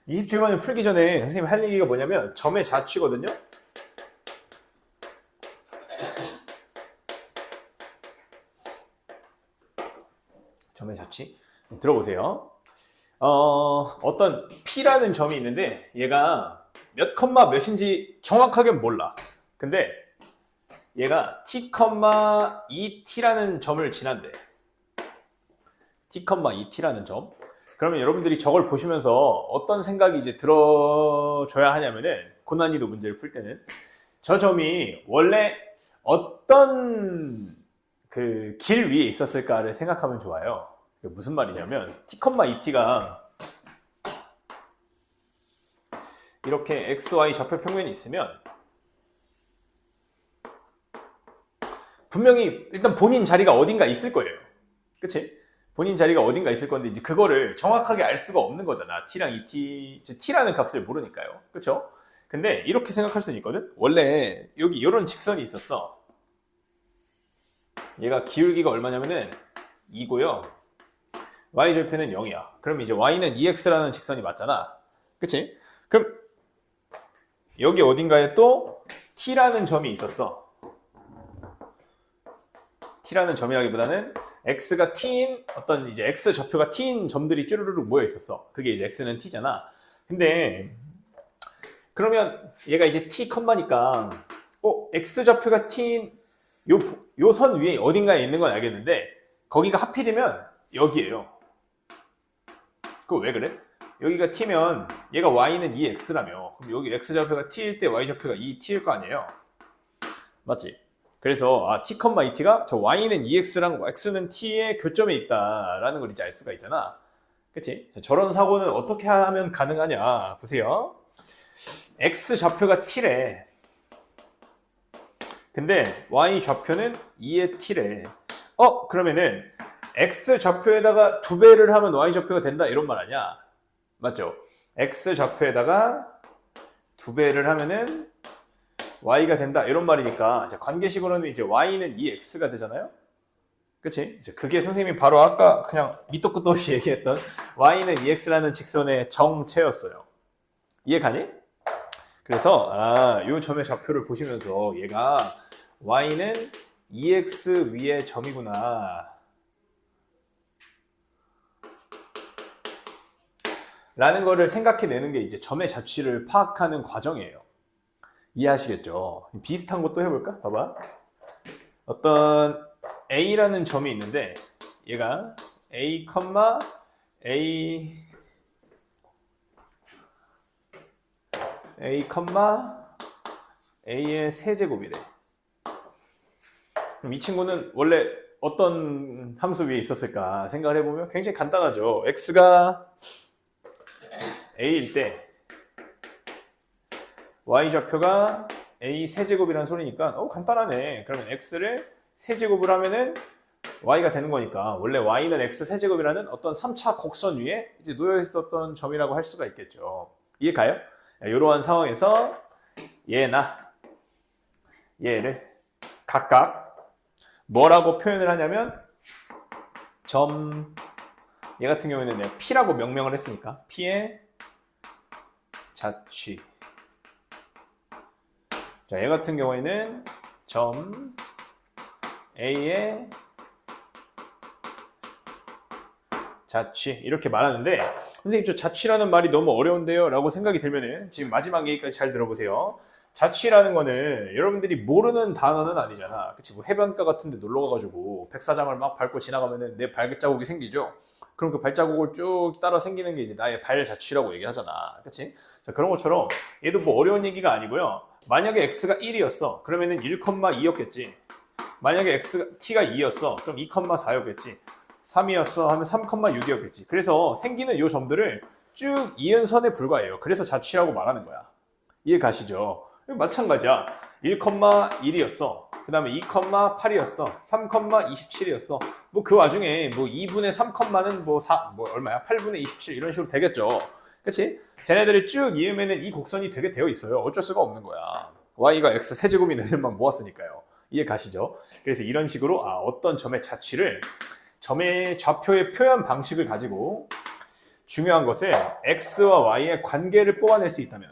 27번을 풀기 전에 선생님이 할 얘기가 뭐냐면 점의 자취거든요. 점의 자취 들어보세요. 어떤 P라는 점이 있는데 얘가 몇 컴마 몇인지 정확하게 몰라. 근데 얘가 T, 2T라는 점을 지난대. T, 2T라는 점. 그러면 여러분들이 저걸 보시면서 어떤 생각이 이제 들어줘야 하냐면은 고난이도 문제를 풀 때는 저 점이 원래 어떤 그 길 위에 있었을까를 생각하면 좋아요. 무슨 말이냐면 T, 2T가 이렇게 XY 좌표 평면이 있으면 분명히 일단 본인 자리가 어딘가 있을 거예요. 그치? 본인 자리가 어딘가 있을 건데 이제 그거를 정확하게 알 수가 없는 거잖아. T랑 2T, T라는 값을 모르니까요. 그쵸? 근데 이렇게 생각할 수는 있거든? 원래 여기 이런 직선이 있었어. 얘가 기울기가 얼마냐면은 2고요. y절편은 0이야. 그럼 이제 y는 2x라는 직선이 맞잖아. 그치? 그럼 여기 어딘가에 또 t라는 점이 있었어. t라는 점이라기보다는 x가 t인 어떤 이제 x 좌표가 t인 점들이 쭈르르륵 모여 있었어. 그게 이제 x는 t잖아. 근데 그러면 얘가 이제 t 컴마니까 x 좌표가 t인 요 선 위에 어딘가에 있는 건 알겠는데 거기가 하필이면 여기에요. 그거 왜 그래? 여기가 t면 얘가 y는 2x라며. 그럼 여기 x 좌표가 t일 때 y 좌표가 2t일 거 아니에요? 맞지? 그래서 t, 2t가 저 y는 2x랑 x는 t의 교점에 있다라는 걸 이제 알 수가 있잖아. 그치? 저런 사고는 어떻게 하면 가능하냐? 보세요. x 좌표가 t래. 근데 y 좌표는 2의 t래. 그러면은 x 좌표에다가 2배를 하면 y 좌표가 된다 이런 말 아니야? 맞죠? x 좌표에다가 2배를 하면은 y가 된다 이런 말이니까 관계식으로는 이제 y는 2x가 되잖아요. 그치? 그게 선생님이 바로 아까 그냥 밑도 끝도 없이 얘기했던 y는 2x라는 직선의 정체였어요. 이해 가니? 그래서 이 점의 좌표를 보시면서 얘가 y는 2x 위의 점이구나 라는 거를 생각해내는 게 이제 점의 자취를 파악하는 과정이에요. 이해하시겠죠? 비슷한 것도 해볼까? 봐봐. 어떤 A라는 점이 있는데 얘가 A, A의 세제곱이래. 그럼 이 친구는 원래 어떤 함수 위에 있었을까 생각을 해보면 굉장히 간단하죠. X가 A일 때 y 좌표가 a 세제곱이라는 소리니까 간단하네. 그러면 x를 세제곱을 하면은 y가 되는 거니까 원래 y는 x 세제곱이라는 어떤 3차 곡선 위에 이제 놓여 있었던 점이라고 할 수가 있겠죠. 이해 가요? 이러한 상황에서 얘나 얘를 각각 뭐라고 표현을 하냐면 얘 같은 경우에는 내가 p라고 명명을 했으니까 p의 자취. 자, 얘 같은 경우에는 점 A의 자취 이렇게 말하는데 선생님 저 자취라는 말이 너무 어려운데요 라고 생각이 들면은 지금 마지막 얘기까지 잘 들어보세요. 자취라는 거는 여러분들이 모르는 단어는 아니잖아. 그치? 뭐 해변가 같은 데 놀러 가가지고 백사장을 막 밟고 지나가면은 내 발자국이 생기죠. 그럼 그 발자국을 쭉 따라 생기는 게 이제 나의 발자취라고 얘기하잖아. 그치? 자, 그런 것처럼 얘도 뭐 어려운 얘기가 아니고요. 만약에 x가 1이었어. 그러면은 1,2였겠지. 만약에 t가 2였어. 그럼 2,4였겠지. 3이었어 하면 3,6이었겠지. 그래서 생기는 이 점들을 쭉 이은 선에 불과해요. 그래서 자취라고 말하는 거야. 이해 가시죠? 마찬가지야. 1,1이었어. 그 다음에 2,8이었어. 3,27이었어. 뭐 그 와중에 뭐 2분의 3,는 뭐 얼마야? 8분의 27 이런 식으로 되겠죠. 그치? 쟤네들이 쭉 이으면은 이 곡선이 되게 되어 있어요. 어쩔 수가 없는 거야. y가 x 세제곱인 애들만 모았으니까요. 이해 가시죠? 그래서 이런 식으로 어떤 점의 자취를 점의 좌표의 표현 방식을 가지고 중요한 것은 x와 y의 관계를 뽑아낼 수 있다면,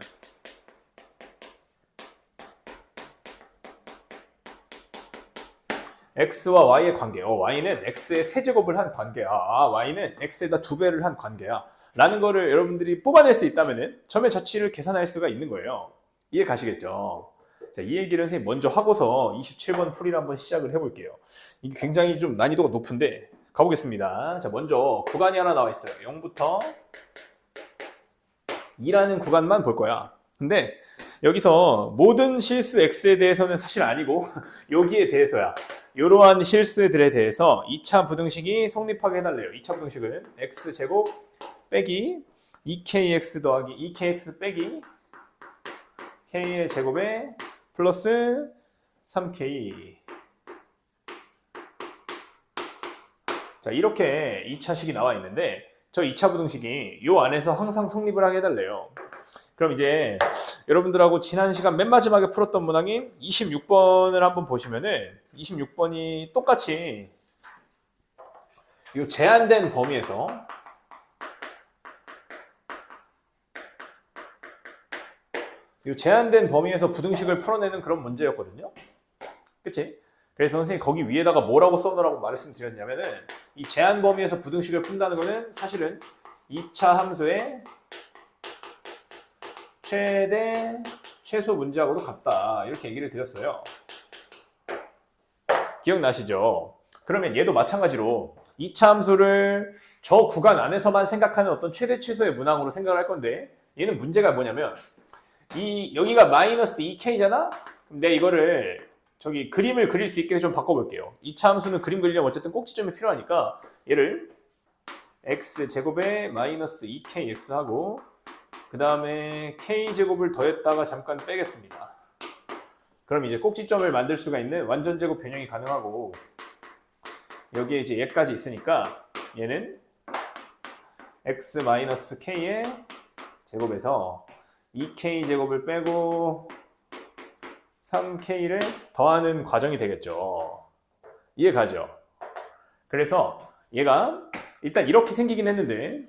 x와 y의 관계, y는 x의 세제곱을 한 관계야. y는 x에다 2배를 한 관계야. 라는 거를 여러분들이 뽑아낼 수 있다면 점의 자취를 계산할 수가 있는 거예요. 이해 가시겠죠? 자, 이 얘기를 선생님 먼저 하고서 27번 풀이를 한번 시작을 해볼게요. 이게 굉장히 좀 난이도가 높은데 가보겠습니다. 자, 먼저 구간이 하나 나와 있어요. 0부터 2라는 구간만 볼 거야. 근데 여기서 모든 실수 x에 대해서는 사실 아니고 여기에 대해서야. 이러한 실수들에 대해서 2차 부등식이 성립하게 해달래요. 2차 부등식은 x제곱 빼기 2kx 더하기 2kx 빼기 k의 제곱에 플러스 3k. 자, 이렇게 2차식이 나와 있는데 저 2차 부등식이 이 안에서 항상 성립을 하게 해달래요. 그럼 이제 여러분들하고 지난 시간 맨 마지막에 풀었던 문항인 26번을 한번 보시면은 26번이 똑같이 이 제한된 범위에서 부등식을 풀어내는 그런 문제였거든요. 그치? 그래서 선생님이 거기 위에다가 뭐라고 써놓으라고 말씀드렸냐면은 이 제한 범위에서 부등식을 푼다는 거는 사실은 2차 함수의 최대 최소 문제하고도 같다. 이렇게 얘기를 드렸어요. 기억나시죠? 그러면 얘도 마찬가지로 2차 함수를 저 구간 안에서만 생각하는 어떤 최대 최소의 문항으로 생각을 할 건데 얘는 문제가 뭐냐면 여기가 마이너스 2k잖아? 그럼 내가 이거를 저기 그림을 그릴 수 있게 좀 바꿔볼게요. 2차 함수는 그림 그리려면 어쨌든 꼭지점이 필요하니까 얘를 x제곱에 마이너스 2kx 하고 그 다음에 k제곱을 더했다가 잠깐 빼겠습니다. 그럼 이제 꼭지점을 만들 수가 있는 완전제곱 변형이 가능하고 여기에 이제 얘까지 있으니까 얘는 x-k의 제곱에서 2k제곱을 빼고 3k를 더하는 과정이 되겠죠. 이해 가죠? 그래서 얘가 일단 이렇게 생기긴 했는데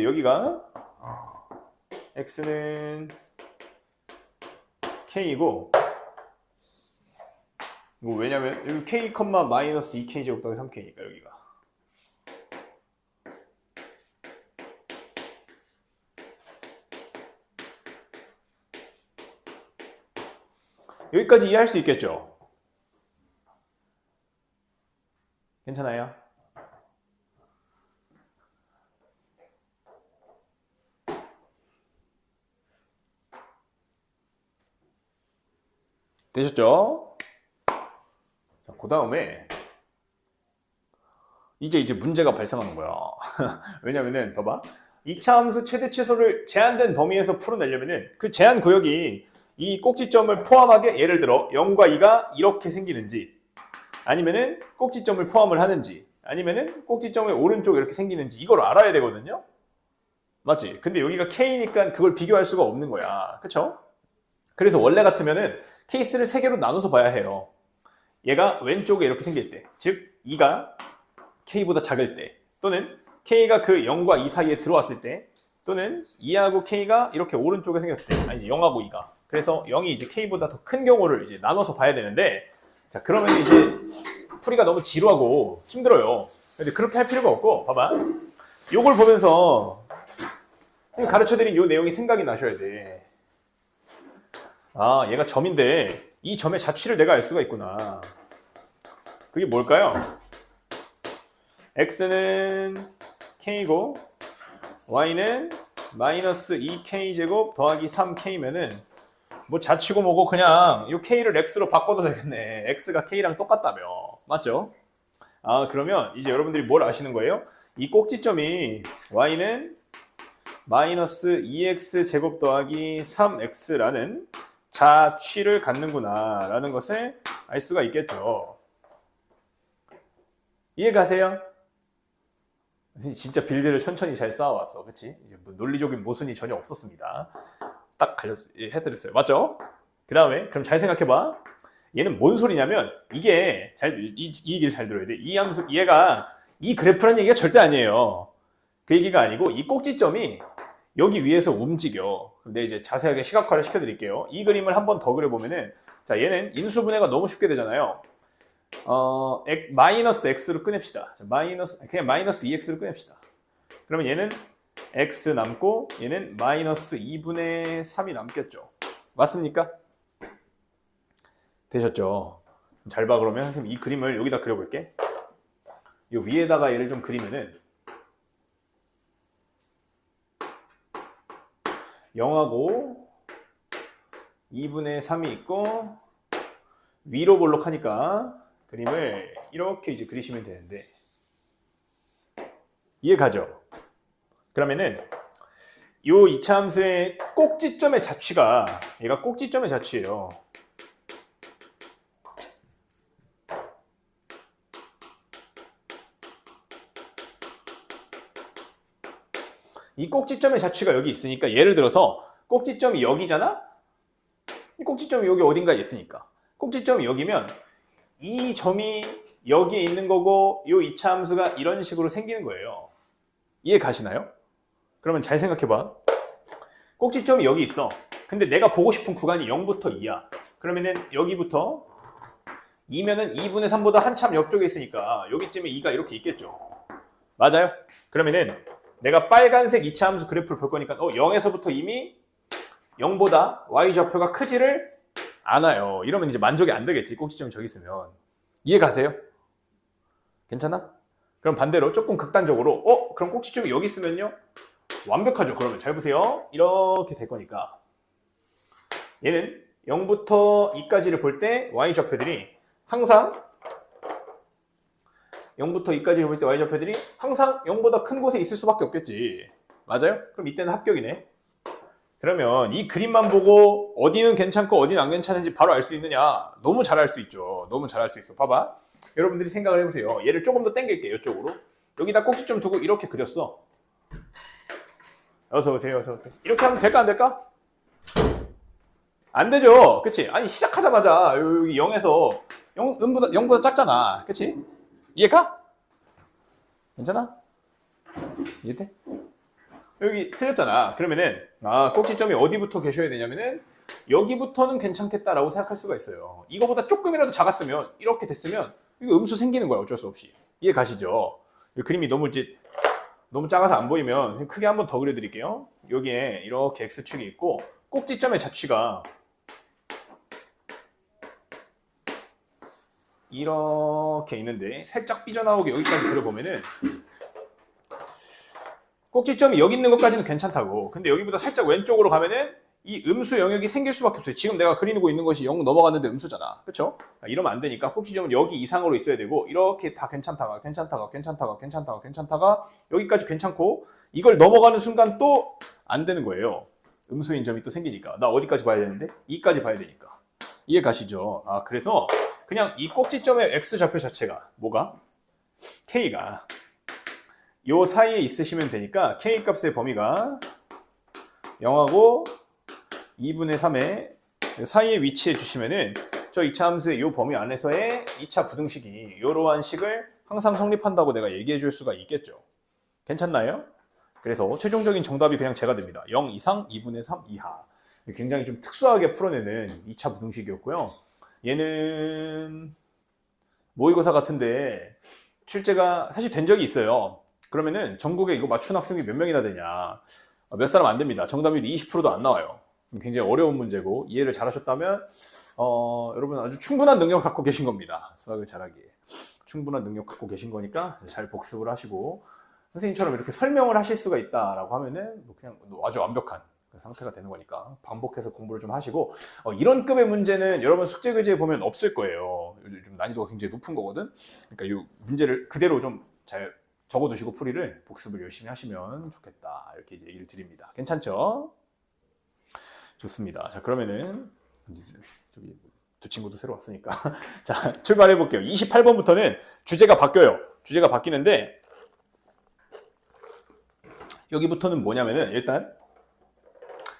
여기가 x는 k이고 이거 왜냐면 여기 k, 마이너스 2k 제곱 더하기 3k니까 여기가 여기까지 이해할 수 있겠죠? 괜찮아요? 되셨죠? 그 다음에 이제 문제가 발생하는 거야. 왜냐면은 봐봐 2차 함수 최대 최소를 제한된 범위에서 풀어내려면은 그 제한 구역이 이 꼭지점을 포함하게 예를 들어 0과 2가 이렇게 생기는지 아니면은 꼭지점을 포함을 하는지 아니면은 꼭지점의 오른쪽 이렇게 생기는지 이걸 알아야 되거든요. 맞지? 근데 여기가 K니까 그걸 비교할 수가 없는 거야. 그쵸? 그래서 원래 같으면은 케이스를 3개로 나눠서 봐야 해요. 얘가 왼쪽에 이렇게 생길 때, 즉 2가 K보다 작을 때, 또는 K가 그 0과 2 사이에 들어왔을 때, 또는 2하고 K가 이렇게 오른쪽에 생겼을 때, 아니 0하고 2가. 그래서 0이 이제 K보다 더 큰 경우를 이제 나눠서 봐야 되는데, 자 그러면 이제 풀이가 너무 지루하고 힘들어요. 근데 그렇게 할 필요가 없고, 봐봐. 요걸 보면서 가르쳐드린 요 내용이 생각이 나셔야 돼. 아, 얘가 점인데 이 점의 자취를 내가 알 수가 있구나. 그게 뭘까요? x는 k고 y는 마이너스 2k제곱 더하기 3k면은 뭐 자취고 뭐고 그냥 이 k를 x로 바꿔도 되겠네. x가 k랑 똑같다며. 맞죠? 아, 그러면 이제 여러분들이 뭘 아시는 거예요? 이 꼭지점이 y는 마이너스 2x제곱 더하기 3x라는 자취를 갖는구나 라는 것을 알 수가 있겠죠. 이해 가세요? 진짜 빌드를 천천히 잘 쌓아왔어. 그치? 이제 뭐 논리적인 모순이 전혀 없었습니다. 딱 해드렸어요. 맞죠? 그 다음에 그럼 잘 생각해봐. 얘는 뭔 소리냐면 이게 이 얘기를 잘 들어야 돼. 이 함수 얘가 이 그래프라는 얘기가 절대 아니에요. 그 얘기가 아니고 이 꼭지점이 여기 위에서 움직여. 근데 이제 자세하게 시각화를 시켜드릴게요. 이 그림을 한 번 더 그려보면은 자 얘는 인수분해가 너무 쉽게 되잖아요. 마이너스 x로 꺼냅시다. 자, 그냥 마이너스 2x로 꺼냅시다. 그러면 얘는 x 남고 얘는 마이너스 2분의 3이 남겠죠. 맞습니까? 되셨죠? 잘 봐. 그러면 이 그림을 여기다 그려볼게. 이 위에다가 얘를 좀 그리면은 0하고 2분의 3이 있고 위로 볼록하니까 그림을 이렇게 이제 그리시면 되는데 이해 가죠? 그러면은 요 이차함수의 꼭지점의 자취가 얘가 꼭지점의 자취예요. 이 꼭지점의 자취가 여기 있으니까 예를 들어서 꼭지점이 여기잖아? 이 꼭지점이 여기 어딘가에 있으니까 꼭지점이 여기면 이 점이 여기에 있는 거고 요 이차함수가 이런 식으로 생기는 거예요. 이해 가시나요? 그러면 잘 생각해봐. 꼭지점이 여기 있어. 근데 내가 보고 싶은 구간이 0부터 2야. 그러면은 여기부터 2면은 2분의 3보다 한참 옆쪽에 있으니까 여기쯤에 2가 이렇게 있겠죠. 맞아요? 그러면은 내가 빨간색 이차함수 그래프를 볼 거니까 0에서부터 이미 0보다 y좌표가 크지를 않아요. 이러면 이제 만족이 안 되겠지. 꼭지점이 저기 있으면. 이해 가세요? 괜찮아? 그럼 반대로 조금 극단적으로 그럼 꼭지점이 여기 있으면요? 완벽하죠. 그러면 잘 보세요. 이렇게 될 거니까 얘는 0부터 2까지를 볼 때 y좌표들이 항상 0부터 2까지를 볼 때 y좌표들이 항상 0보다 큰 곳에 있을 수밖에 없겠지. 맞아요? 그럼 이때는 합격이네. 그러면 이 그림만 보고 어디는 괜찮고 어디는 안 괜찮은지 바로 알 수 있느냐? 너무 잘 알 수 있죠. 너무 잘 알 수 있어. 봐봐. 여러분들이 생각을 해보세요. 얘를 조금 더 당길게. 이쪽으로. 여기다 꼭지점 두고 이렇게 그렸어. 어서 오세요. 어서 오세요. 이렇게 하면 될까 안 될까? 안 되죠. 그치? 아니 시작하자마자 여기 0에서 0보다 작잖아. 그치? 이해가? 괜찮아? 이해돼? 여기 틀렸잖아. 그러면은 꼭지점이 어디부터 계셔야 되냐면은 여기부터는 괜찮겠다라고 생각할 수가 있어요. 이거보다 조금이라도 작았으면 이렇게 됐으면 이거 음수 생기는 거야. 어쩔 수 없이. 이해 가시죠? 이 그림이 너무 작아서 안 보이면 크게 한번 더 그려드릴게요. 여기에 이렇게 x축이 있고 꼭지점의 자취가 이렇게 있는데 살짝 삐져나오게 여기까지 그려보면은 꼭지점이 여기 있는 것까지는 괜찮다고. 근데 여기보다 살짝 왼쪽으로 가면은 이 음수 영역이 생길 수밖에 없어요. 지금 내가 그리고 있는 것이 0 넘어갔는데 음수잖아. 그쵸? 이러면 안 되니까 꼭지점은 여기 이상으로 있어야 되고 이렇게 다 괜찮다가 여기까지 괜찮고 이걸 넘어가는 순간 또 안 되는 거예요. 음수인 점이 또 생기니까. 나 어디까지 봐야 되는데? 2까지 봐야 되니까. 이해 가시죠? 그래서 그냥 이 꼭지점의 x좌표 자체가 뭐가? k가 요 사이에 있으시면 되니까 k 값의 범위가 0하고 2분의 3의 사이에 위치해 주시면은 저 2차 함수의 요 범위 안에서의 2차 부등식이 요러한 식을 항상 성립한다고 내가 얘기해 줄 수가 있겠죠. 괜찮나요? 그래서 최종적인 정답이 그냥 제가 됩니다. 0 이상 2분의 3 이하. 굉장히 좀 특수하게 풀어내는 2차 부등식이었고요. 얘는 모의고사 같은데 출제가 사실 된 적이 있어요. 그러면은 전국에 이거 맞춘 학생이 몇 명이나 되냐? 몇 사람 안 됩니다. 정답률이 20%도 안 나와요. 굉장히 어려운 문제고 이해를 잘하셨다면 여러분 아주 충분한 능력을 갖고 계신 겁니다. 수학을 잘하기에. 충분한 능력 갖고 계신 거니까 잘 복습을 하시고 선생님처럼 이렇게 설명을 하실 수가 있다라고 하면은 그냥 아주 완벽한 상태가 되는 거니까 반복해서 공부를 좀 하시고 이런 급의 문제는 여러분 숙제 교재에 보면 없을 거예요. 요즘 난이도가 굉장히 높은 거거든. 그러니까 이 문제를 그대로 좀 잘 적어두시고 풀이를 복습을 열심히 하시면 좋겠다. 이렇게 이제 얘기를 드립니다. 괜찮죠? 좋습니다. 자, 그러면은 저기 두 친구도 새로 왔으니까 자, 출발해 볼게요. 28번부터는 주제가 바뀌어요. 주제가 바뀌는데 여기부터는 뭐냐면은 일단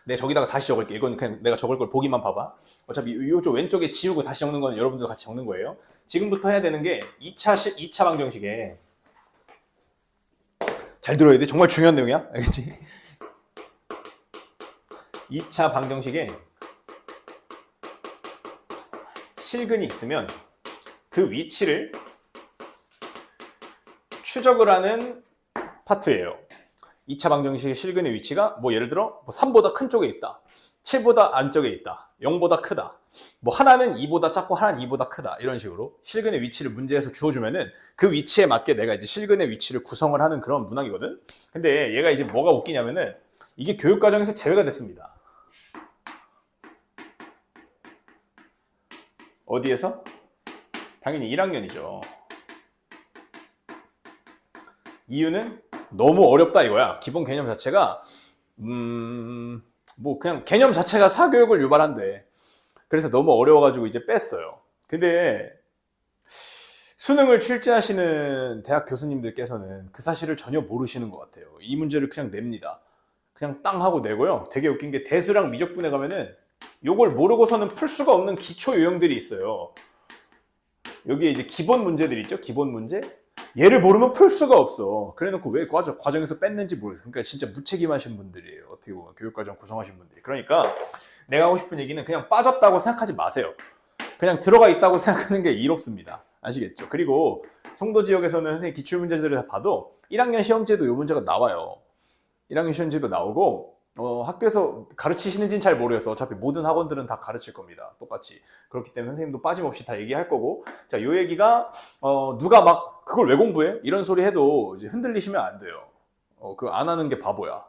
내 저기다가 다시 적을게. 이건 그냥 내가 적을 걸 보기만 봐봐. 어차피 이쪽 왼쪽에 지우고 다시 적는 건 여러분들 같이 적는 거예요. 지금부터 해야 되는 게 2차 방정식에 잘 들어야 돼. 정말 중요한 내용이야. 알겠지? 2차 방정식에 실근이 있으면 그 위치를 추적을 하는 파트예요. 2차 방정식의 실근의 위치가 뭐 예를 들어 3보다 큰 쪽에 있다. 7보다 안쪽에 있다. 0보다 크다. 뭐 하나는 2보다 작고 하나는 2보다 크다. 이런 식으로 실근의 위치를 문제에서 주어주면은 그 위치에 맞게 내가 이제 실근의 위치를 구성을 하는 그런 문항이거든. 근데 얘가 이제 뭐가 웃기냐면은 이게 교육과정에서 제외가 됐습니다. 어디에서? 당연히 1학년이죠. 이유는 너무 어렵다 이거야. 기본 개념 자체가 뭐 그냥 개념 자체가 사교육을 유발한대. 그래서 너무 어려워가지고 이제 뺐어요. 근데 수능을 출제하시는 대학 교수님들께서는 그 사실을 전혀 모르시는 것 같아요. 이 문제를 그냥 냅니다. 그냥 땅 하고 내고요. 되게 웃긴 게 대수랑 미적분에 가면은 요걸 모르고서는 풀 수가 없는 기초 유형들이 있어요. 여기에 이제 기본 문제들 있죠? 기본 문제? 얘를 모르면 풀 수가 없어. 그래놓고 왜 과정에서 뺐는지 모르겠어. 그러니까 진짜 무책임하신 분들이에요. 어떻게 보면 교육과정 구성하신 분들이. 그러니까 내가 하고 싶은 얘기는 그냥 빠졌다고 생각하지 마세요. 그냥 들어가 있다고 생각하는 게 이롭습니다. 아시겠죠? 그리고 송도 지역에서는 선생님 기출문제들을 다 봐도 1학년 시험지에도 이 문제가 나와요. 1학년 시험지도 나오고 학교에서 가르치시는지는 잘 모르겠어. 어차피 모든 학원들은 다 가르칠 겁니다. 똑같이. 그렇기 때문에 선생님도 빠짐없이 다 얘기할 거고. 자, 요 얘기가 누가 막 그걸 왜 공부해? 이런 소리 해도 이제 흔들리시면 안 돼요. 그거 안 하는 게 바보야.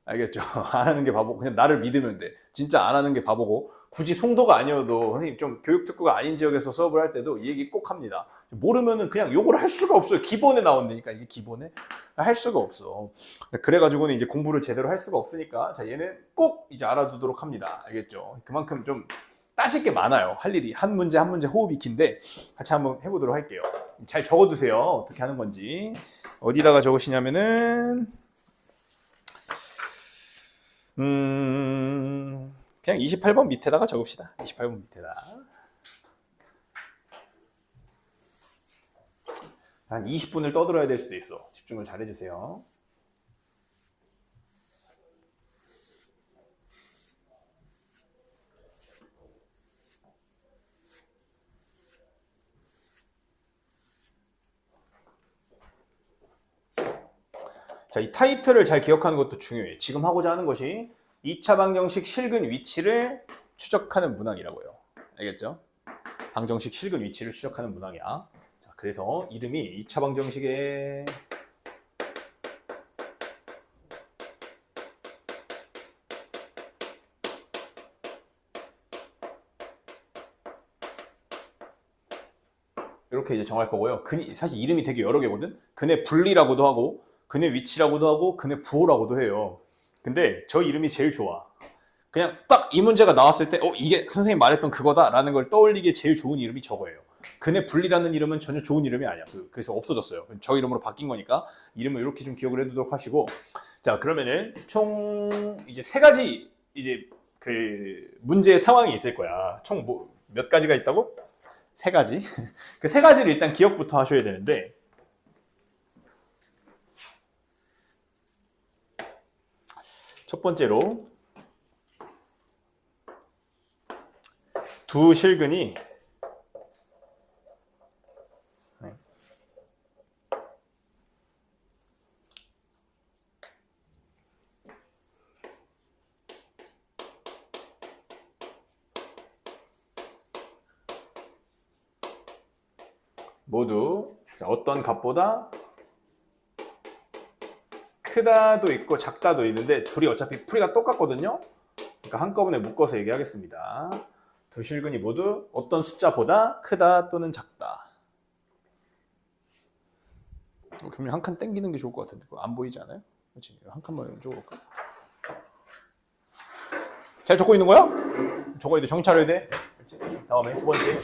알겠죠? 안 하는 게 바보. 그냥 나를 믿으면 돼. 진짜 안 하는 게 바보고 굳이 송도가 아니어도 선생님 좀 교육특구가 아닌 지역에서 수업을 할 때도 이 얘기 꼭 합니다. 모르면은 그냥 요걸 할 수가 없어요. 기본에 나온다니까. 이게 기본에 할 수가 없어. 그래가지고는 이제 공부를 제대로 할 수가 없으니까 자 얘는 꼭 이제 알아두도록 합니다. 알겠죠? 그만큼 좀 따질 게 많아요. 할 일이 한 문제 한 문제 호흡이 긴데 같이 한번 해보도록 할게요. 잘 적어두세요. 어떻게 하는 건지. 어디다가 적으시냐면은 그냥 28번 밑에다가 적읍시다. 28번 밑에다. 한 20분을 떠들어야 될 수도 있어. 집중을 잘 해주세요. 자, 이 타이틀을 잘 기억하는 것도 중요해요. 지금 하고자 하는 것이 2차 방정식 실근 위치를 추적하는 문항이라고요. 알겠죠? 방정식 실근 위치를 추적하는 문항이야. 자, 그래서 이름이 2차 방정식의 이렇게 이제 정할 거고요. 사실 이름이 되게 여러 개거든. 근의 분리라고도 하고 근의 위치라고도 하고 근의 부호라고도 해요. 근데 저 이름이 제일 좋아. 그냥 딱 이 문제가 나왔을 때 이게 선생님 말했던 그거다라는 걸 떠올리기에 제일 좋은 이름이 저거예요. 근의 분리라는 이름은 전혀 좋은 이름이 아니야. 그래서 없어졌어요. 저 이름으로 바뀐 거니까 이름을 이렇게 좀 기억을 해두도록 하시고. 자, 그러면은 총 이제 3가지 이제 그 문제의 상황이 있을 거야. 총 뭐 몇 가지가 있다고? 3가지. 그 3가지를 일단 기억부터 하셔야 되는데 첫 번째로 두 실근이 모두 어떤 값보다 크다도 있고 작다도 있는데 둘이 어차피 풀이가 똑같거든요. 그러니까 한꺼번에 묶어서 얘기하겠습니다. 두 실근이 모두 어떤 숫자보다 크다 또는 작다. 그러면 한 칸 땡기는 게 좋을 것 같은데 안 보이지 않아요? 그렇지? 한 칸만 적어볼까? 잘 적고 있는 거야? 적어야 돼. 정신 차려야 돼. 그렇지? 다음에 두 번째.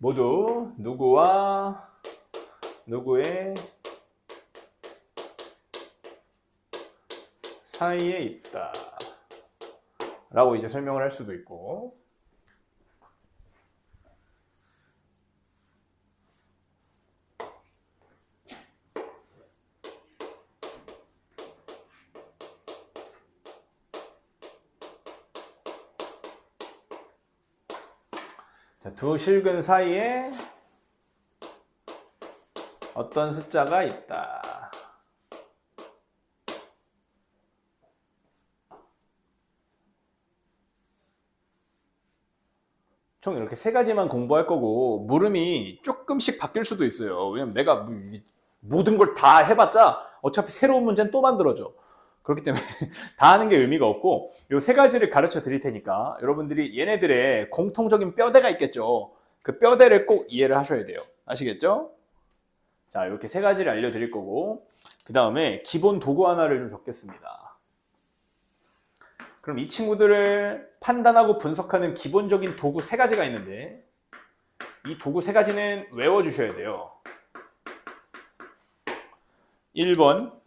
모두 누구와 누구의 사이에 있다 라고 이제 설명을 할 수도 있고, 자, 두 실근 사이에 어떤 숫자가 있다. 총 이렇게 세 가지만 공부할 거고, 물음이 조금씩 바뀔 수도 있어요. 왜냐면 내가 모든 걸 다 해봤자 어차피 새로운 문제는 또 만들어져. 그렇기 때문에 다 하는 게 의미가 없고, 요 세 가지를 가르쳐 드릴 테니까 여러분들이 얘네들의 공통적인 뼈대가 있겠죠. 그 뼈대를 꼭 이해를 하셔야 돼요. 아시겠죠? 자, 이렇게 세 가지를 알려드릴 거고, 그 다음에 기본 도구 하나를 좀 적겠습니다. 그럼 이 친구들을 판단하고 분석하는 기본적인 도구 세 가지가 있는데, 이 도구 세 가지는 외워주셔야 돼요. 1번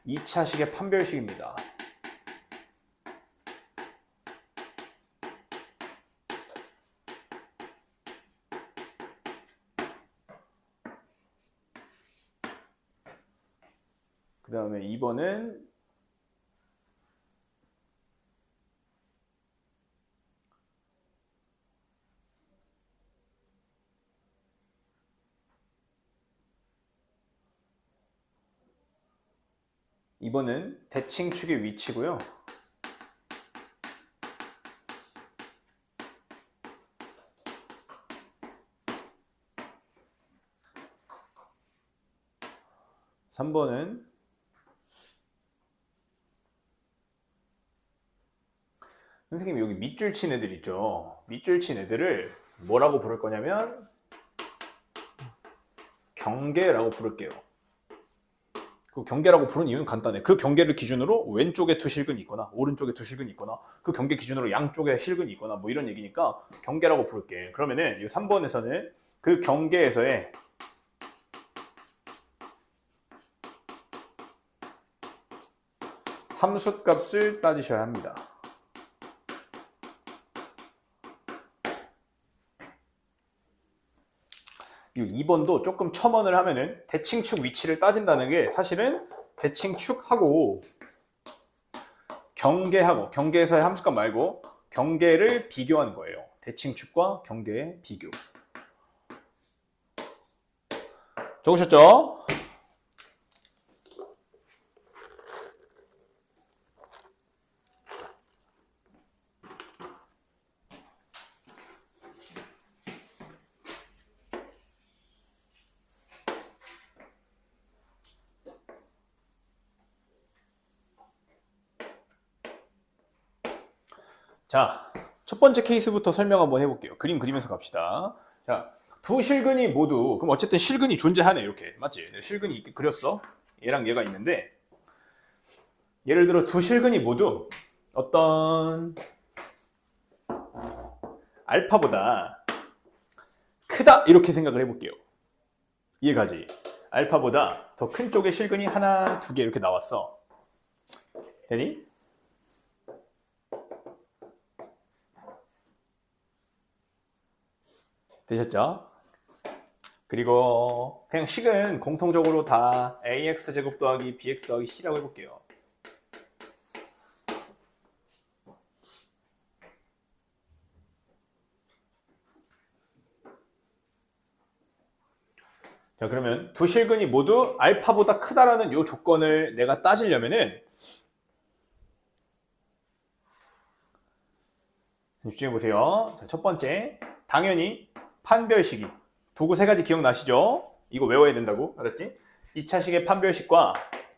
2차식의 판별식입니다. 그 다음에 2번은 대칭축의 위치고요. (3번은) 선생님 여기 밑줄 친 애들 있죠. 밑줄 친 애들을 뭐라고 부를 거냐면 경계라고 부를게요. 그 경계라고 부른 이유는 간단해. 그 경계를 기준으로 왼쪽에 두 실근이 있거나 오른쪽에 두 실근이 있거나 그 경계 기준으로 양쪽에 실근이 있거나 뭐 이런 얘기니까 경계라고 부를게. 그러면은 이 3번에서는 그 경계에서의 함수값을 따지셔야 합니다. 이 2번도 조금 첨언을 하면은 대칭축 위치를 따진다는 게 사실은 대칭축하고 경계에서의 함수값 말고 경계를 비교하는 거예요. 대칭축과 경계의 비교. 적으셨죠? 자, 첫 번째 케이스부터 설명 한번 해볼게요. 그림 그리면서 갑시다. 자, 두 실근이 모두, 그럼 어쨌든 실근이 존재하네, 이렇게. 맞지? 실근이 이렇게 그렸어. 얘랑 얘가 있는데, 예를 들어 두 실근이 모두 어떤 알파보다 크다, 이렇게 생각을 해볼게요. 이해가지? 알파보다 더 큰 쪽의 실근이 하나, 두 개 이렇게 나왔어. 되니? 되셨죠? 그리고 그냥 식은 공통적으로 다 ax 제곱 더하기 bx 더하기 c라고 해볼게요. 자, 그러면 두 실근이 모두 알파보다 크다라는 이 조건을 내가 따지려면은, 집중해 보세요. 자, 첫 번째, 당연히 판별식이 도구 세 가지 기억나시죠? 이거 외워야 된다고, 알았지? 2차식의 판별식과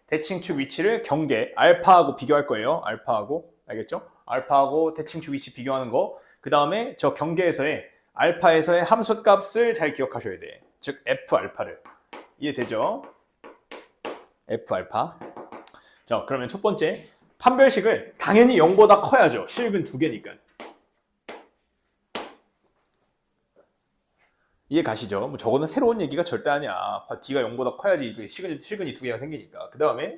대칭축 위치를 경계 알파하고 비교할 거예요. 알파하고, 알겠죠? 알파하고 대칭축 위치 비교하는 거. 그 다음에 저 경계에서의 알파에서의 함수값을 잘 기억하셔야 돼. 즉 f 알파를. 이해되죠? f 알파. 자, 그러면 첫 번째, 판별식은 당연히 0보다 커야죠. 실근 두 개니까. 이해 가시죠? 뭐 저거는 새로운 얘기가 절대 아니야. D가 0보다 커야지 그 실근이 두 개가 생기니까. 그 다음에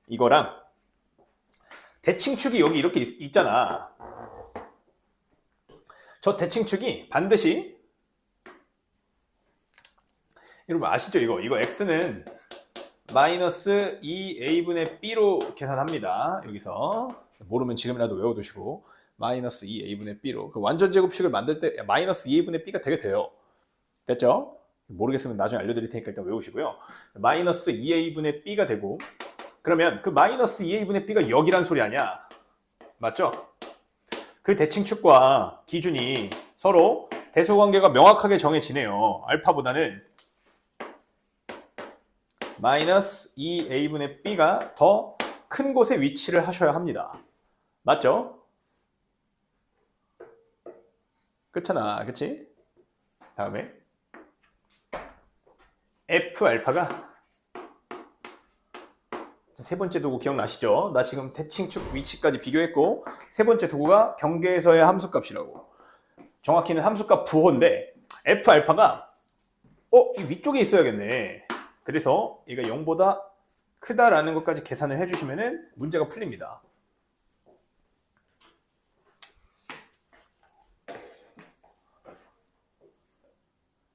이거랑 대칭축이 여기 이렇게 있잖아. 저 대칭축이 반드시 여러분 아시죠? 이거 x는 마이너스 2a분의 b로 계산합니다. 여기서 모르면 지금이라도 외워두시고 마이너스 2a분의 b로 그 완전 제곱식을 만들 때 마이너스 2a분의 b가 되게 돼요. 됐죠? 모르겠으면 나중에 알려드릴 테니까 일단 외우시고요. 마이너스 2a분의 b가 되고 그러면 그 마이너스 2a분의 b가 여기란 소리 아니야. 맞죠? 그 대칭축과 기준이 서로 대소관계가 명확하게 정해지네요. 알파보다는 마이너스 2a분의 b가 더 큰 곳에 위치를 하셔야 합니다. 맞죠? 그렇잖아. 그치? 다음에 F알파가 세 번째 도구 기억나시죠? 나 지금 대칭축 위치까지 비교했고 세 번째 도구가 경계에서의 함수값이라고. 정확히는 함수값 부호인데 F알파가 이 위쪽에 있어야겠네. 그래서 얘가 0보다 크다라는 것까지 계산을 해주시면 문제가 풀립니다.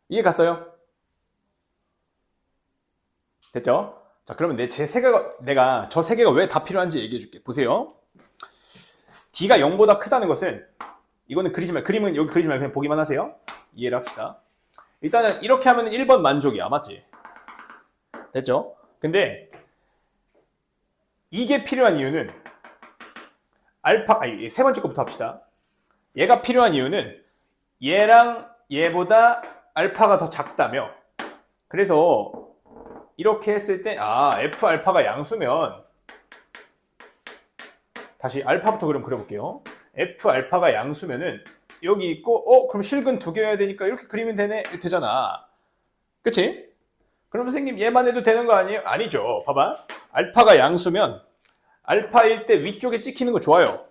이해 갔어요? 됐죠? 자, 그러면 내가 저 세 개가 왜 다 필요한지 얘기해 줄게. 보세요. D가 0보다 크다는 것은 이거는 그림은 여기 그리지 말고 그냥 보기만 하세요. 이해를 합시다. 일단은 이렇게 하면 1번 만족이야. 맞지? 됐죠? 근데 이게 필요한 이유는 세 번째 거부터 합시다. 얘가 필요한 이유는 얘랑 얘보다 알파가 더 작다며. 그래서 이렇게 했을 때 F알파가 양수면 다시 알파부터 그럼 그려볼게요. F알파가 양수면은 여기 있고 그럼 실근 두 개여야 되니까 이렇게 그리면 되잖아. 그치? 그럼 선생님 얘만 해도 되는 거 아니에요? 아니죠. 봐봐. 알파가 양수면 알파일 때 위쪽에 찍히는 거 좋아요.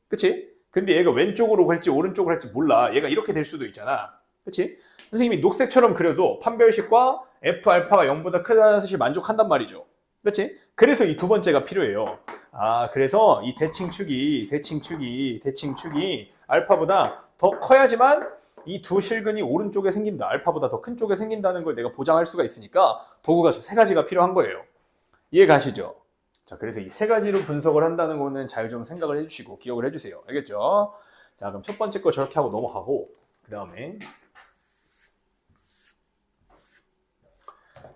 그치? 근데 얘가 왼쪽으로 갈지 오른쪽으로 갈지 몰라. 얘가 이렇게 될 수도 있잖아. 그치? 선생님이 녹색처럼 그려도 판별식과 F알파가 0보다 크다는 사실 만족한단 말이죠. 그치? 그래서 이 두 번째가 필요해요. 그래서 이 대칭축이 알파보다 더 커야지만 이 두 실근이 오른쪽에 생긴다. 알파보다 더 큰 쪽에 생긴다는 걸 내가 보장할 수가 있으니까 도구가 세 가지가 필요한 거예요. 이해 가시죠? 자, 그래서 이 세 가지로 분석을 한다는 거는 잘 좀 생각을 해주시고 기억을 해주세요. 알겠죠? 자, 그럼 첫 번째 거 저렇게 하고 넘어가고 그 다음에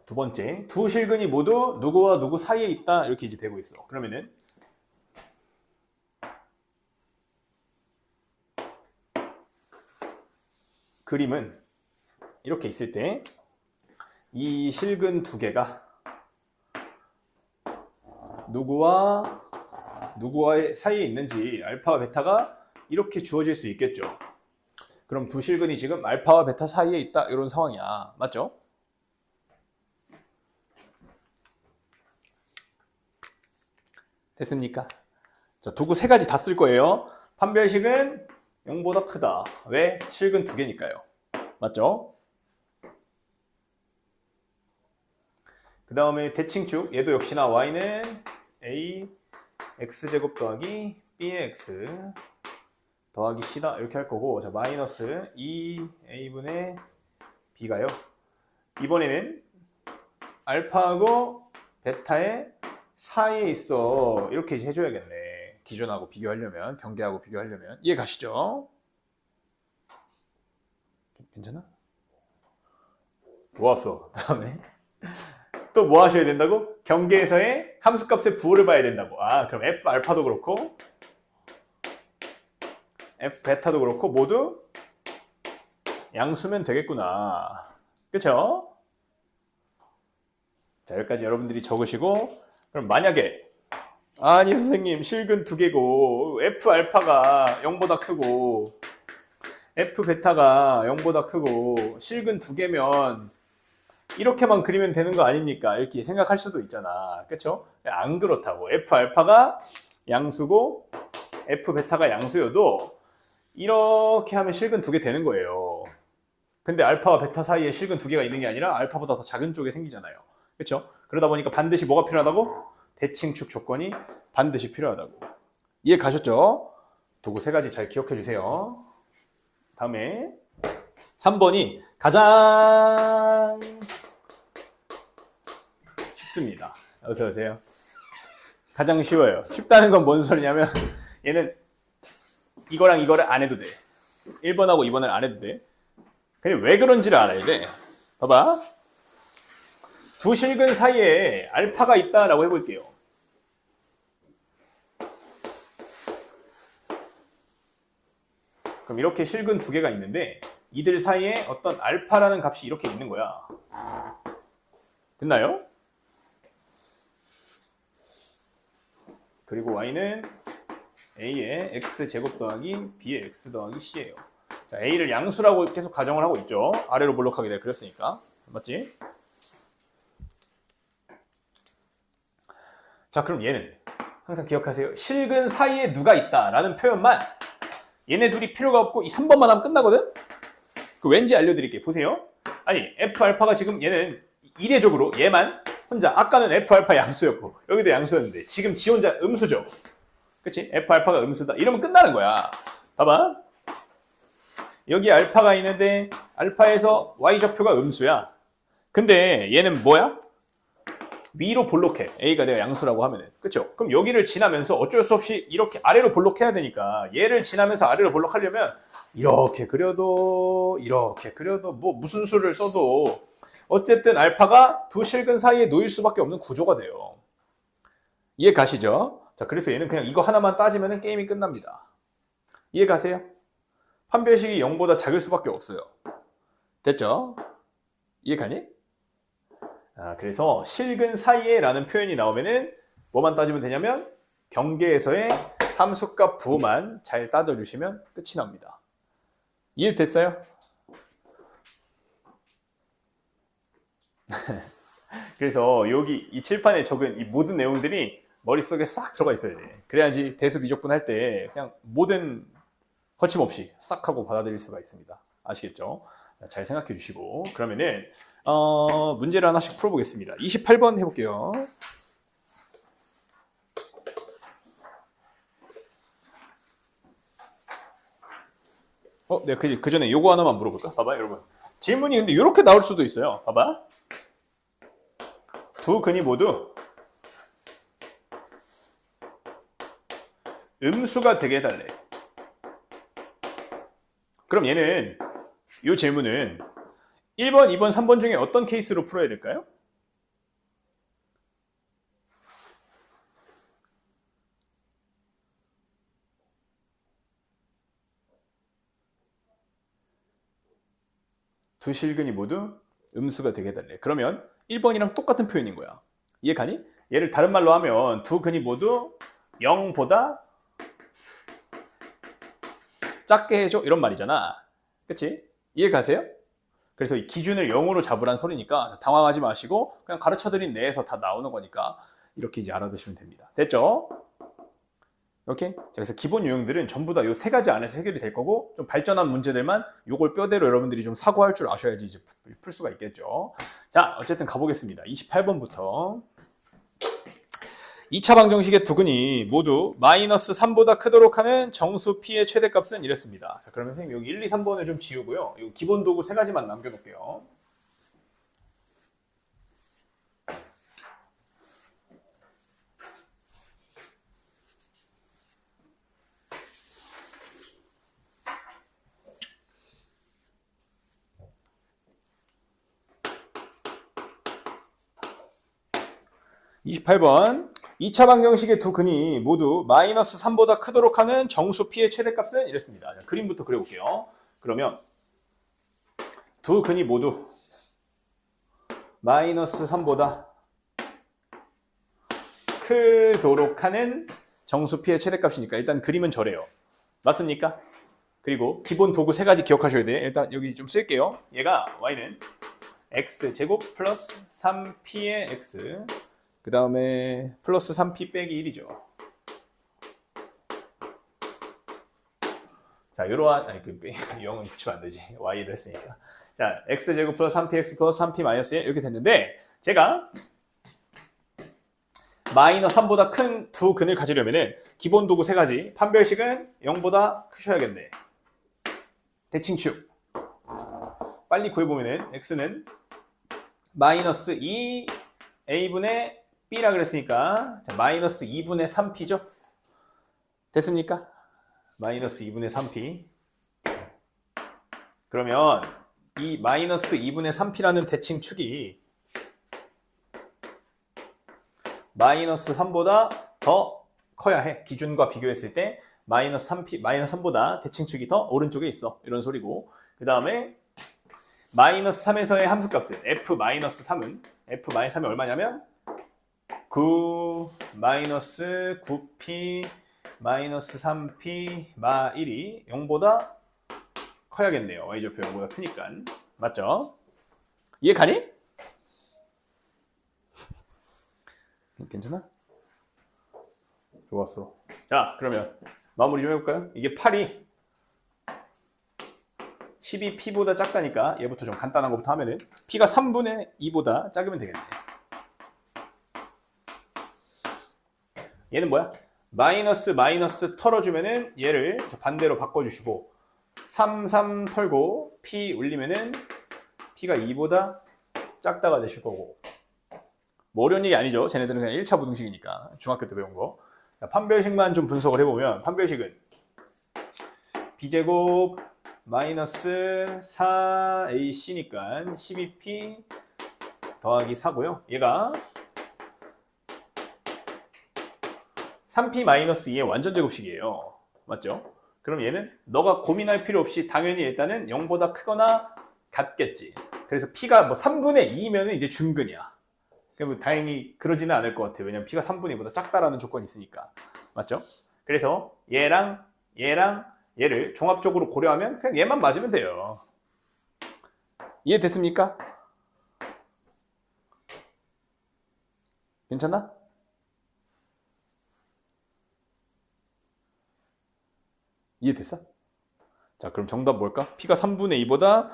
두 번째, 두 실근이 모두 누구와 누구 사이에 있다 이렇게 이제 되고 있어. 그러면은 그림은 이렇게 있을 때 이 실근 두 개가 누구와의 사이에 있는지 알파와 베타가 이렇게 주어질 수 있겠죠. 그럼 두 실근이 지금 알파와 베타 사이에 있다 이런 상황이야. 맞죠? 됐습니까? 자, 도구 세 가지 다 쓸 거예요. 판별식은 0보다 크다. 왜? 실근 두 개니까요. 맞죠? 그 다음에 대칭축. 얘도 역시나 y는 a x제곱 더하기 b의 x 더하기 c다. 이렇게 할 거고, 자, 마이너스 2a분의 b가요. 이번에는 알파하고 베타의 사이에 있어. 이렇게 이제 해줘야겠네. 기존하고 비교하려면, 경계하고 비교하려면. 이해 가시죠? 괜찮아? 좋았어. 다음에 또 뭐 하셔야 된다고? 경계에서의 함수값의 부호를 봐야 된다고. 그럼 F 알파도 그렇고 F 베타도 그렇고 모두 양수면 되겠구나. 그쵸? 자, 여기까지 여러분들이 적으시고 그럼 만약에 아니 선생님 실근 두 개고 F 알파가 0보다 크고 F 베타가 0보다 크고 실근 두 개면 이렇게만 그리면 되는 거 아닙니까? 이렇게 생각할 수도 있잖아. 그쵸? 안 그렇다고. F 알파가 양수고 F 베타가 양수여도 이렇게 하면 실근 두 개 되는 거예요. 근데 알파와 베타 사이에 실근 두 개가 있는 게 아니라 알파보다 더 작은 쪽에 생기잖아요. 그렇죠? 그러다 보니까 반드시 뭐가 필요하다고? 대칭축 조건이 반드시 필요하다고. 이해 가셨죠? 도구 세 가지 잘 기억해 주세요. 다음에 3번이 가장 쉽습니다. 어서 오세요. 가장 쉬워요. 쉽다는 건 뭔 소리냐면 얘는 이거랑 이거를 안 해도 돼. 1번하고 2번을 안 해도 돼. 근데 왜 그런지를 알아야 돼. 봐봐. 두 실근 사이에 알파가 있다라고 해볼게요. 그럼 이렇게 실근 두 개가 있는데 이들 사이에 어떤 알파라는 값이 이렇게 있는 거야. 됐나요? 그리고 y는 a의 x제곱 더하기 b의 x 더하기 c예요. 자, a를 양수라고 계속 가정을 하고 있죠. 아래로 볼록하게 내가 그렸으니까. 맞지? 자, 그럼 얘는 항상 기억하세요. 실근 사이에 누가 있다라는 표현만 얘네 둘이 필요가 없고 이 3번만 하면 끝나거든? 그 왠지 알려드릴게요. 보세요. 아니 f 알파가 지금 얘는 이례적으로 얘만 혼자 아까는 f 알파 양수였고 여기도 양수였는데 지금 지 혼자 음수죠. 그치? f 알파가 음수다. 이러면 끝나는 거야. 봐봐. 여기 알파가 있는데 알파에서 y 좌표가 음수야. 근데 얘는 뭐야? 위로 볼록해. A가 내가 양수라고 하면은. 그쵸? 그럼 여기를 지나면서 어쩔 수 없이 이렇게 아래로 볼록해야 되니까 얘를 지나면서 아래로 볼록하려면 이렇게 그려도 뭐 무슨 수를 써도 어쨌든 알파가 두 실근 사이에 놓일 수밖에 없는 구조가 돼요. 이해 가시죠? 자, 그래서 얘는 그냥 이거 하나만 따지면 게임이 끝납니다. 이해 가세요? 판별식이 0보다 작을 수밖에 없어요. 됐죠? 이해 가니? 그래서 실근 사이에 라는 표현이 나오면은 뭐만 따지면 되냐면 경계에서의 함수값 부호만 잘 따져주시면 끝이 납니다. 이해됐어요? 그래서 여기 이 칠판에 적은 이 모든 내용들이 머릿속에 싹 들어가 있어야 돼. 그래야지 대수 미적분 할 때 그냥 모든 거침없이 싹 하고 받아들일 수가 있습니다. 아시겠죠? 잘 생각해 주시고 그러면은 문제를 하나씩 풀어보겠습니다. 28번 해볼게요. 네, 그 전에 요거 하나만 물어볼까? 봐봐, 여러분. 질문이 근데 이렇게 나올 수도 있어요. 봐봐. 두 근이 모두 음수가 되게 해달래. 그럼 얘는 이 질문은 1번, 2번, 3번 중에 어떤 케이스로 풀어야 될까요? 두 실근이 모두 음수가 되게 해달래. 그러면 1번이랑 똑같은 표현인 거야. 이해 가니? 얘를 다른 말로 하면 두 근이 모두 0보다 작게 해줘 이런 말이잖아. 그치? 이해 가세요? 그래서 이 기준을 0으로 잡으란 소리니까 당황하지 마시고 그냥 가르쳐드린 내에서 다 나오는 거니까 이렇게 이제 알아두시면 됩니다. 됐죠? 오케이? 자, 그래서 기본 유형들은 전부 다 이 세 가지 안에서 해결이 될 거고 좀 발전한 문제들만 요걸 뼈대로 여러분들이 좀 사고할 줄 아셔야지 이제 풀 수가 있겠죠. 자, 어쨌든 가보겠습니다. 28번부터 2차 방정식의 두 근이 모두 마이너스 3보다 크도록 하는 정수 P의 최대값은 이랬습니다. 자, 그러면 선생님 여기 1, 2, 3번을 좀 지우고요. 이 기본 도구 세 가지만 남겨놓을게요. (28번) 2차 방정식의 두 근이 모두 마이너스 3보다 크도록 하는 정수 P의 최대값은 이랬습니다. 자, 그림부터 그려볼게요. 그러면 두 근이 모두 마이너스 3보다 크도록 하는 정수 P의 최대값이니까 일단 그림은 저래요. 맞습니까? 그리고 기본 도구 세 가지 기억하셔야 돼. 일단 여기 좀 쓸게요. 얘가 y는 x제곱 플러스 3p의 x 그 다음에 플러스 3p 빼기 1이죠. 자, 이러한, 아니, 0은 붙이면 안 되지. y를 했으니까. 자, x제곱 플러스 3px 플러스 3p 마이너스 1 이렇게 됐는데 제가 마이너스 3보다 큰 두 근을 가지려면은 기본 도구 세 가지. 판별식은 0보다 크셔야겠네. 대칭축. 빨리 구해보면은 x는 마이너스 2 a분의 b라 그랬으니까 자, 마이너스 2분의 3p죠. 됐습니까? 마이너스 2분의 3p. 그러면 이 마이너스 2분의 3p라는 대칭축이 마이너스 3보다 더 커야 해. 기준과 비교했을 때 마이너스 3p, 마이너스 3보다 대칭축이 더 오른쪽에 있어. 이런 소리고. 그 다음에 마이너스 3에서의 함수값은 f-3은 f-3이 얼마냐면 9 마이너스 9p 마이너스 3p 마 1이 0보다 커야겠네요. y좌표 0보다 크니까. 맞죠? 이해 가니? 괜찮아? 좋았어. 자, 그러면 마무리 좀 해볼까요? 이게 8이 12p보다 작다니까 얘부터 좀 간단한 것부터 하면은 p가 3분의 2보다 작으면 되겠네. 얘는 뭐야? 마이너스 마이너스 털어주면은 얘를 반대로 바꿔주시고 3 털고 p 올리면은 p가 2보다 작다가 되실 거고 뭐 어려운 얘기 아니죠. 쟤네들은 그냥 1차 부등식이니까 중학교 때 배운 거. 판별식만 좀 분석을 해보면 판별식은 b제곱 마이너스 4ac니까 12p 더하기 4고요. 얘가 3p 마이너스 2의 완전 제곱식이에요. 맞죠? 그럼 얘는 너가 고민할 필요 없이 당연히 일단은 0보다 크거나 같겠지. 그래서 p가 뭐 3분의 2이면 이제 중근이야. 그럼 다행히 그러지는 않을 것 같아요. 왜냐면 p가 3분의 2보다 작다라는 조건이 있으니까. 맞죠? 그래서 얘랑 얘를 종합적으로 고려하면 그냥 얘만 맞으면 돼요. 이해됐습니까? 괜찮나? 이해됐어? 자, 그럼 정답 뭘까? p가 3분의 2보다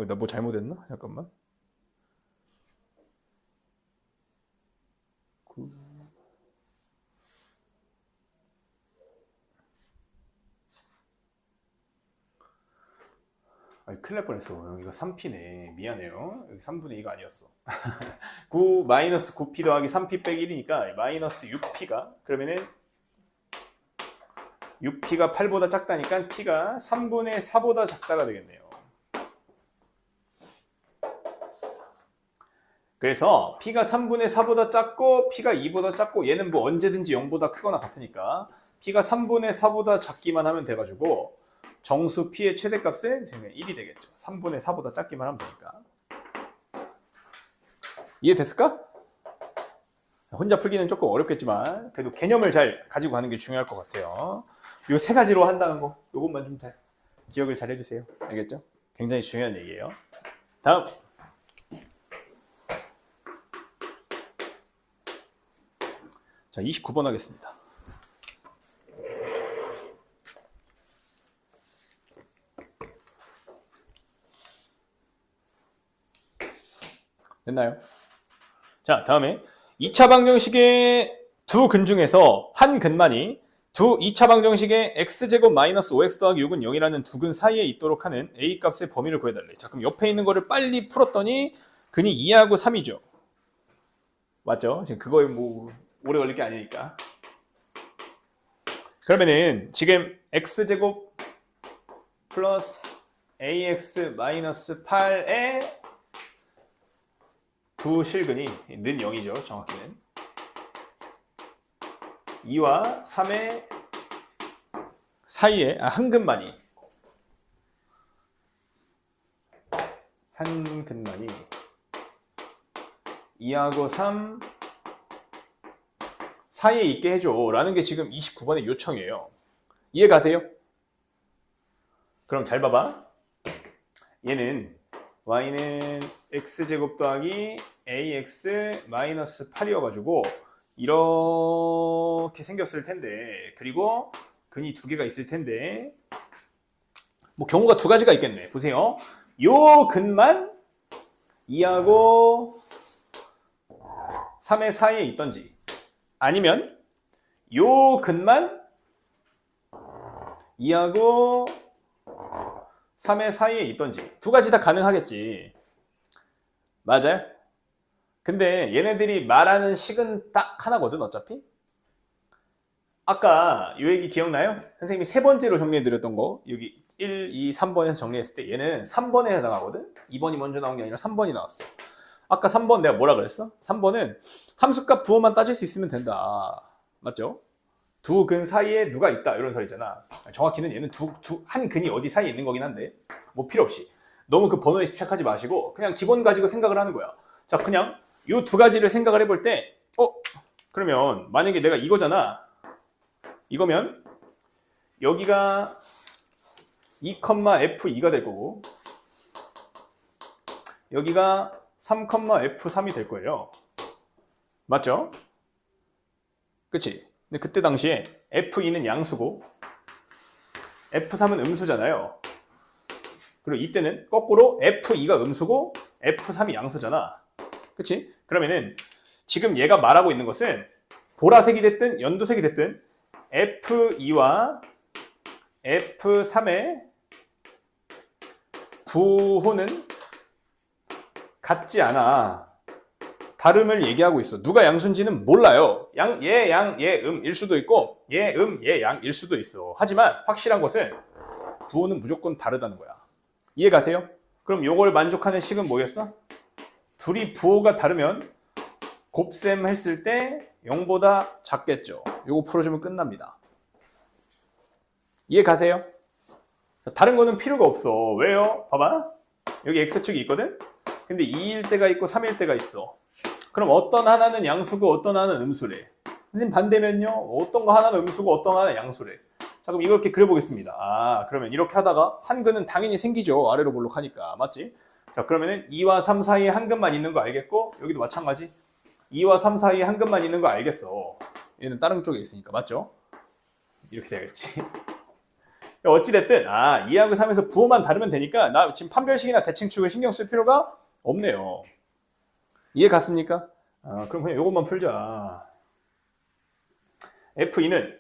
나 뭐 잘못했나? 잠깐만. 아니, 큰일 날 뻔했어. 여기가 3p네. 미안해요. 여기 3분의 2가 아니었어. 9 마이너스 9p 더하기 3p 빼기 1이니까 마이너스 6p가 그러면은 6p가 8보다 작다니까 p가 3분의 4보다 작다가 되겠네요. 그래서 p가 3분의 4보다 작고 p가 2보다 작고 얘는 뭐 언제든지 0보다 크거나 같으니까 p가 3분의 4보다 작기만 하면 돼가지고 정수 p의 최대값은 1이 되겠죠. 3분의 4보다 작기만 하면 되니까. 이해됐을까? 혼자 풀기는 조금 어렵겠지만 그래도 개념을 잘 가지고 가는 게 중요할 것 같아요. 요 세 가지로 한다는 거 요것만 좀 잘 기억을 잘 해주세요. 알겠죠? 굉장히 중요한 얘기예요. 다음 자 29번 하겠습니다. 됐나요? 자, 다음에 2차 방정식의 두 근 중에서 한 근만이 2차 방정식의 x제곱 마이너스 5x 더하기 6은 0이라는 두 근 사이에 있도록 하는 a 값의 범위를 구해달래. 자, 그럼 옆에 있는 거를 빨리 풀었더니 근이 2하고 3이죠. 맞죠? 지금 그거에 뭐 오래 걸릴 게 아니니까. 그러면은 지금 x제곱 플러스 ax 마이너스 8의 두 실근이 는 0이죠. 정확히는 2와 3의 사이에 한 근만이 한 근만이 2하고 3 사이에 있게 해줘 라는 게 지금 29번의 요청이에요. 이해 가세요? 그럼 잘 봐봐. 얘는 y는 x제곱 더하기 ax 마이너스 8이어가지고 이렇게 생겼을 텐데 그리고 근이 두 개가 있을 텐데 뭐 경우가 두 가지가 있겠네. 보세요. 요 근만 2하고 3의 사이에 있던지, 아니면 요 근만 2하고 3의 사이에 있던지, 두 가지 다 가능하겠지. 맞아요? 근데 얘네들이 말하는 식은 딱 하나거든, 어차피. 아까 요 얘기 기억나요? 선생님이 세 번째로 정리해드렸던 거, 여기 1, 2, 3번에서 정리했을 때 얘는 3번에 해당하거든? 2번이 먼저 나온 게 아니라 3번이 나왔어. 아까 3번 내가 뭐라 그랬어? 3번은 함수값 부호만 따질 수 있으면 된다. 맞죠? 두 근 사이에 누가 있다 이런 소리잖아. 정확히는 얘는 한 근이 어디 사이에 있는 거긴 한데 뭐 필요 없이 너무 그 번호에 집착하지 마시고 그냥 기본 가지고 생각을 하는 거야. 자, 그냥 요 두 가지를 생각을 해볼 때 그러면 만약에 내가 이거잖아. 이거면 여기가 2,F2가 될 거고 여기가 3,F3이 될 거예요. 맞죠? 그치? 근데 그때 당시에 F2는 양수고 F3은 음수잖아요. 그리고 이때는 거꾸로 F2가 음수고 F3이 양수잖아. 그치? 그러면은 지금 얘가 말하고 있는 것은 보라색이 됐든 연두색이 됐든 F2와 F3의 부호는 같지 않아. 다름을 얘기하고 있어. 누가 양수인지는 몰라요. 얘 음일 수도 있고 얘 양일 수도 있어. 하지만 확실한 것은 부호는 무조건 다르다는 거야. 이해 가세요? 그럼 요걸 만족하는 식은 뭐였어? 둘이 부호가 다르면 곱셈 했을 때 0보다 작겠죠. 요거 풀어주면 끝납니다. 이해 가세요? 다른 거는 필요가 없어. 왜요? 봐봐. 여기 x축이 있거든? 근데 2일 때가 있고 3일 때가 있어. 그럼 어떤 하나는 양수고 어떤 하나는 음수래. 선생님 반대면요? 어떤 거 하나는 음수고 어떤 거 하나는 양수래. 자, 그럼 이렇게 그려보겠습니다. 그러면 이렇게 하다가 한 근은 당연히 생기죠. 아래로 볼록하니까. 맞지? 자, 그러면은 2와 3 사이에 한 근만 있는 거 알겠고 여기도 마찬가지. 2와 3 사이에 한 근만 있는 거 알겠어. 얘는 다른 쪽에 있으니까. 맞죠? 이렇게 돼야겠지. 어찌됐든 2하고 3에서 부호만 다르면 되니까 나 지금 판별식이나 대칭축을 신경 쓸 필요가 없네요. 이해 갔습니까? 그럼 그냥 이것만 풀자. F2는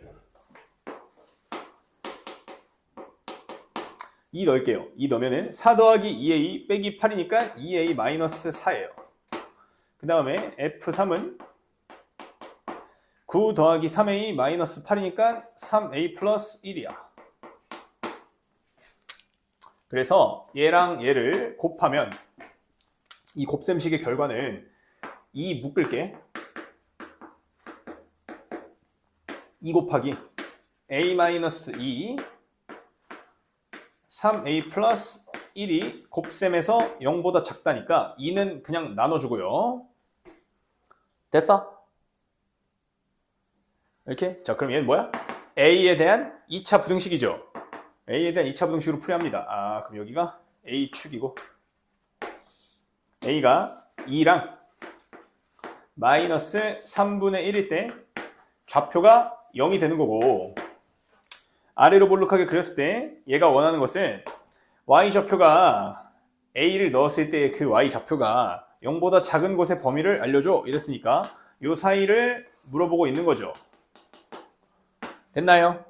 2 넣을게요. 2 넣으면 4 더하기 2a 빼기 8이니까 2a 마이너스 4예요. 그 다음에 F3은 9 더하기 3a 마이너스 8이니까 3a 플러스 1이야. 그래서 얘랑 얘를 곱하면 이 곱셈식의 결과는 2 묶을게. 2 곱하기 a-2 3a 플러스 1이 곱셈에서 0보다 작다니까 2는 그냥 나눠주고요. 됐어? 이렇게? 자, 그럼 얘는 뭐야? a에 대한 2차 부등식이죠. a에 대한 2차 부등식으로 풀이합니다. 그럼 여기가 a축이고 a가 2랑 마이너스 3분의 1일 때 좌표가 0이 되는 거고 아래로 볼록하게 그렸을 때 얘가 원하는 것은 y좌표가 a를 넣었을 때 그 y좌표가 0보다 작은 곳의 범위를 알려줘 이랬으니까 이 사이를 물어보고 있는 거죠. 됐나요?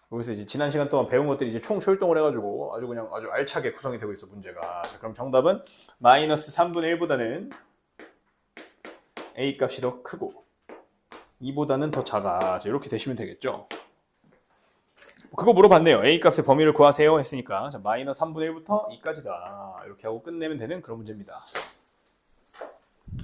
여기서 이제 지난 시간 동안 배운 것들이 이제 총 출동을 해가지고 아주 알차게 구성이 되고 있어, 문제가. 자, 그럼 정답은 마이너스 3분의 1보다는 a 값이 더 크고 2보다는 더 작아. 자, 이렇게 되시면 되겠죠. 그거 물어봤네요. a 값의 범위를 구하세요 했으니까 자, 마이너스 3분의 1부터 2까지다. 이렇게 하고 끝내면 되는 그런 문제입니다.